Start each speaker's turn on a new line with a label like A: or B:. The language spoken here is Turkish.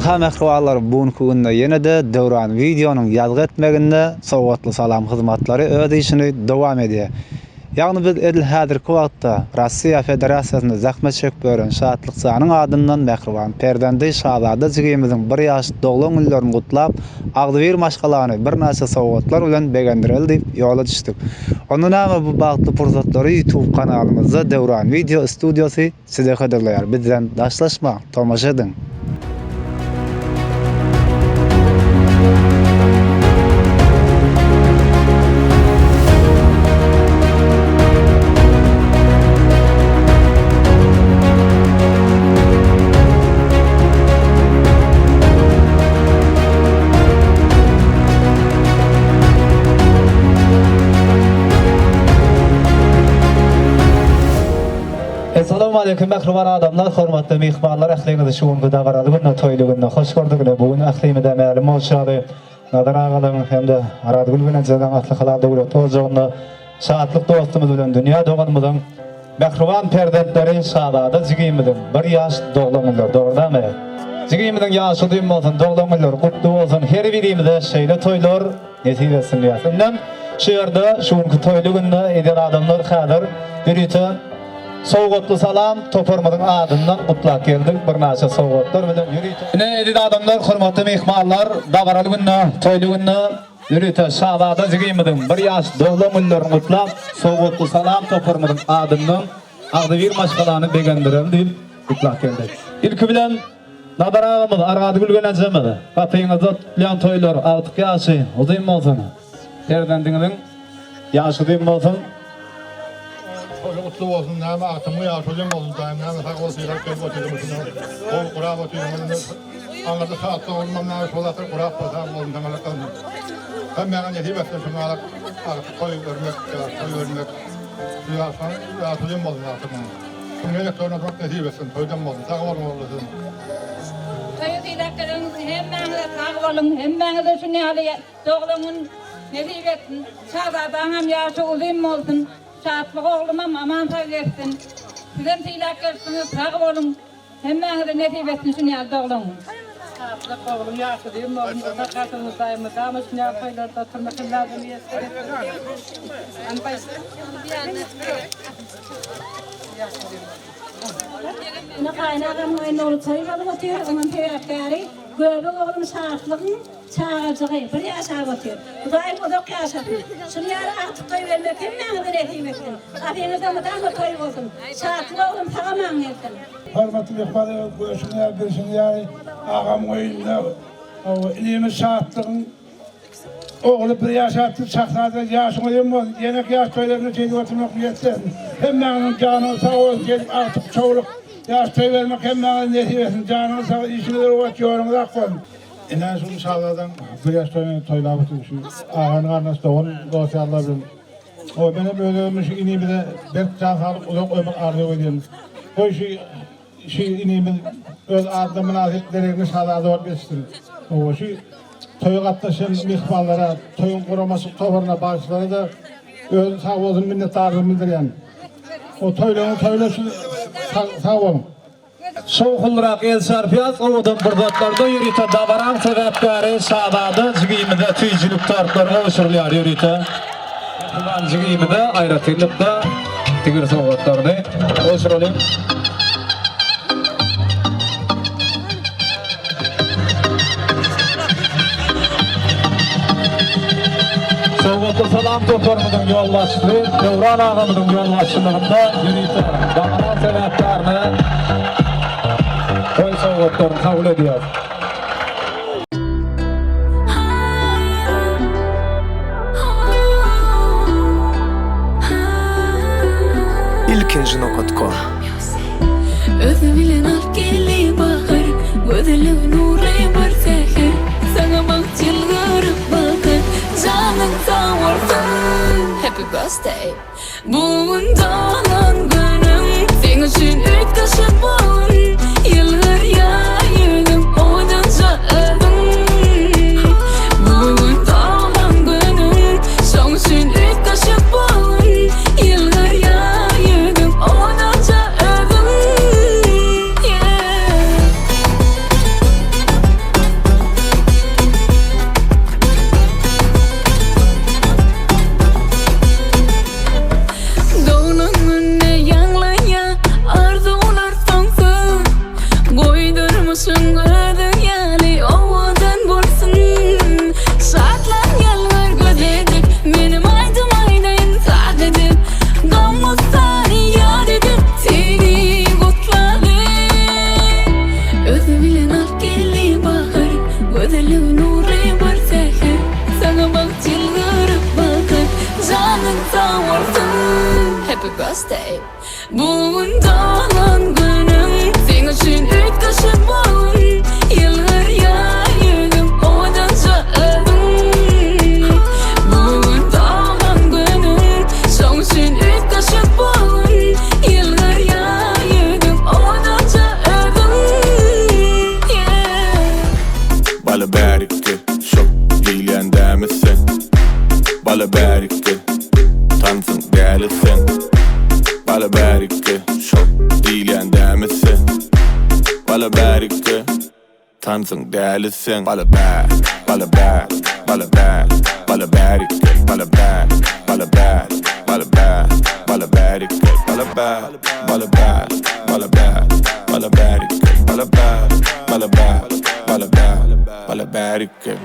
A: Ha mehrualar bugünkü günde yine de Döwran videonun ýazgy etmeginde sowgatly salam hyzmatlary öz işini dowam edýär. Ýagny biz edil häzirki wagtda Rossiýa Federasiýasyna zahmet çekip gören Şahatlykçanyň adyndan Mehriban Perdende Şahzada jigimiziň 1 ýaş doglan günlerini gutlap, agdyr maşgalany bir näçe sowgatlar bilen begendirel diýip ýola düşdik. Onuň näme bu bagtly pursatlary YouTube kanalymyzda Döwran Video Studiosy size haderleýär. Bizden daşlaşma, tomaşa edin.
B: Assalamu alaikum mehriban adamlar, hormatly mehmanlar, ähliňizi şu günde dagaraly günde toýlugyna hoş gördükler. Bugün ählimi de mälim bolşady. Nadar agalyň hemde Aradgül bilen jadan atlykalada bolýar. Toýjagynda saatlyk dostumyz bilen dünýä doganmyzyň mehriban perdetleri Şahzada jigimiziň 1 ýaş doglanýar. Dogdamy? Jigimiziň ýaşy diýim bolsun, doglanýar. Gutly bolsun. Her birimize şeýle toýlar netijesin ýasyndan. Şu ýerde şu günki toýlugynda eden adamlar häzir birite sowgatly salam toparmadyň adyndan gutlap geldik. Bir näçe sowgatlar bilen ýürüýdi. Ne edil adamlar, hormatly mehmanlar, dagaraly günde, toýly günde ýürüýdi. Şahzada jigimiziň 1 ýaş doglanmalylaryny gutlap, sowgatly salam toparmadyň adyndan agdyr maşgalany begendirel diýip gutlap geldik. İlki bilen Nadar agamyz Aradgül bilen jemedi. Gatyňyzda bilen toýlar altyk ýaşy, uzyn bolsun. Perdendiňiň ýaşy diýim bolsun.
C: Mutlu olsun, näme atymı ýaşaýan bolsun, näme sag bolsun, ýaşaýan bolsun. O gurap otuýan, anlarda saatda olmam, näme şolatyr gurap bolsan bolsun, näme kaldy. Hem mäňe ýetip etdi, şunu alak, koy örnek, ýaşaýan bolsun atymı. Şunu ýetip bak ýetip etsin, toýdan bolsun, sag bolsun.
D: Toýdylaklarynız hemmäňize sag bolun, hemmäňize şunu ýaly doglamyň ýetip etsin. Şahzadaň hem ýaşy uzun bolsun. Şahatlyk ogluma aman sag etsin. Sizem tiýlaklarsyňyz sag bolun. Hemmäňize netip etsin şunu ýaly doglamyň. Şahatlyk oglum ýaşy diýim bolsun. Sakatyňyz daýmy damas şunu ýaly toýlarda turmakynlaryň ýesleri. Anpay. Ne kaynağım oyunu sayılalı batıyor, onun teyakları. Göğe oğlum şahatlıkın çağırcığı, bir yaşa batıyor. Uzayıp o da yaşatıyor. Şunu yarı artık toy vermek hemen bir ehim ettim. Afiyenizde mutan da toy olsun. Şahatlı oğlum tamam ettim.
E: Hormatly mehmanlar, görüşüni ýa birişini ýa agam oýunda ilimiz şahatlygyň oğlu bir ýaşatdy, Şahzada ýaşyny ýemon, ýenek ýaş toýlaryny çeýip oturmak ýetdi. Hemmäňiň janyny sag bolsun, gelip artyk çoğuluk ýaş toý bermek hemmäňiň netip etsin. Janyny sag, işini öwret ýoruňyz akbol. Enen şu Şahzadaň bir ýaş toýlap oturýar. Agany garnaş dogan dosýarlar bilen. O mene bölümüş ini bir de bir can sağlık uzak ömür arzuy edýän. O şu inimiz öz adına münasiplerini Şahzada olup geçtirir. O şu toy gatnaşan mehmanlara, toyun guraması toparına başları da öz sağ olsun minnetdarlığını bildirýän. O toylaşı sağ olun.
B: Soğuklurak el sarpiyat, oğudan burdaklarda yürüyte davaran sebepleri Şahzada jigimide tüycülük tartları oluşurlar yürüyte. Ulan jigimide ayratılıp da tigir soğuklarını oluşurlar. Soğuklu salam toparmıdın yollaştığı, Döwran agamydyň yollaşçylygynda yürüyte davaran sebeplerini toy soğuklarını kabul edýär.
F: İlkinci nokotko.
G: Özü bilen al geli bakar, gözleri nuri var seher. Sana bak çılgırıp bakar, canın sağ olsun. Happy birthday. Bugün doğan günüm, sen için ilk taşı bolun. Yıllar yayıldım, odanca ödüm. Bugün doğan günüm, sen için ilk taşı bolun. Yıllar yayıldım, odanca ödüm. Yeah. gözlüğün nuru var seher. Sana bak çılgırıp bakar, canın sağ olsun. Happy birthday. Bugün doğan günüm, sen için 3 kaşık balon. Yıllar yayıldım, odanca öldüm. Bugün doğan günüm, sen için 3 kaşık balon. Yıllar yayıldım, odanca öldüm.
H: Balla berikti, şok giyilen demisin. Balla berikti, tansın delisin. Balla berikti, şok giyilen demisin. Balla berikti, tansın delisin. Balla ber, balla ber, balla ber, balla berikti, balla ber, balla ber, balla ber, balla berikti, balla ber, balla ber, balla ber, balla berikti, balla ber, balla ber, balla ber, balla berikti.